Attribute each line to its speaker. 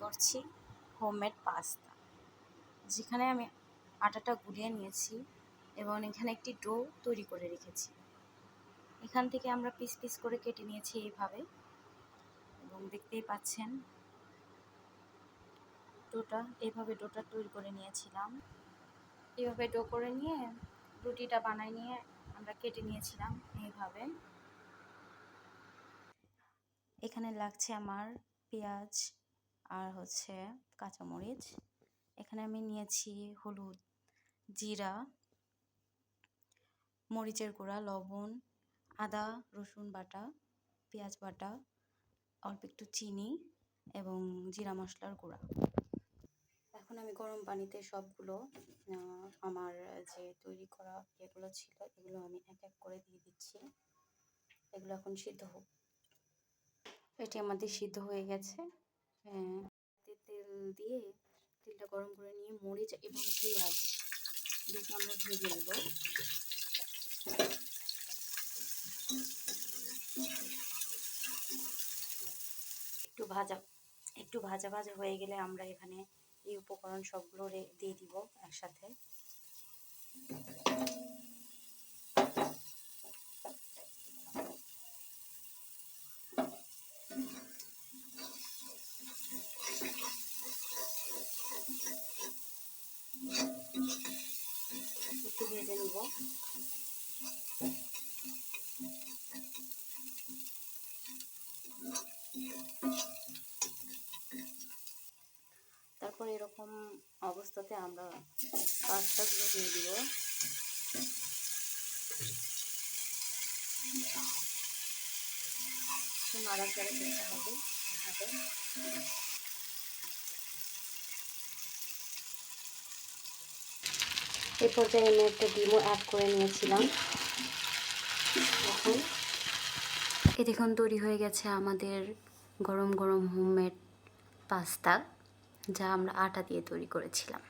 Speaker 1: করছি homemade pasta, যেখানে আমি আটাটা গুলিয়ে নিয়েছি এবং এখানে একটি ডো তৈরি করে রেখেছি। এখান থেকে আমরা পিস পিস করে কেটে নিয়েছি এইভাবে, এবং দেখতেই পাচ্ছেন এইভাবে ডোটা তৈরি করে নিয়েছিলাম। এইভাবে ডো করে নিয়ে রুটিটা বানাই নিয়ে আমরা কেটে নিয়েছিলাম এইভাবে। এখানে লাগছে আমার পেঁয়াজ আর কাঁচামরিচ। এখানে আমি নিয়েছি হলুদ, জিরা, মরিচের গুঁড়া, লবণ, আদা রসুন বাটা, পেঁয়াজ বাটা, অল্প একটু চিনি এবং জিরা মশলার গুঁড়া। এখন আমি গরম পানিতে সবগুলো আমার যে তৈরি করা যেগুলো ছিল এগুলো আমি এক এক করে দিয়ে দিচ্ছি। এগুলো এখন সিদ্ধ হোক। এটি আমাদের সিদ্ধ হয়ে গেছে। তেল দিয়ে তেলটা গরম করে নিয়ে মরিচ এবং পেঁয়াজ দিয়ে আমরা ভেজে নেব। একটু ভাজা ভাজা হয়ে গেলে আমরা এখানে এই উপকরণ সবগুলো দিয়ে দিব একসাথে। একটু ভেজে নিব। তারপর এরকম অবস্থাতে আমরা পাস্তাগুলো দিয়ে দিব। নাড়াচাড়া করতে হবে এভাবে। এই পর্যায়ে আমি একটা ডিমও অ্যাড করে নিয়েছিলাম। দেখুন তৈরি হয়ে গেছে আমাদের গরম গরম হোমমেড পাস্তা, যা আমরা আটা দিয়ে তৈরি করেছিলাম।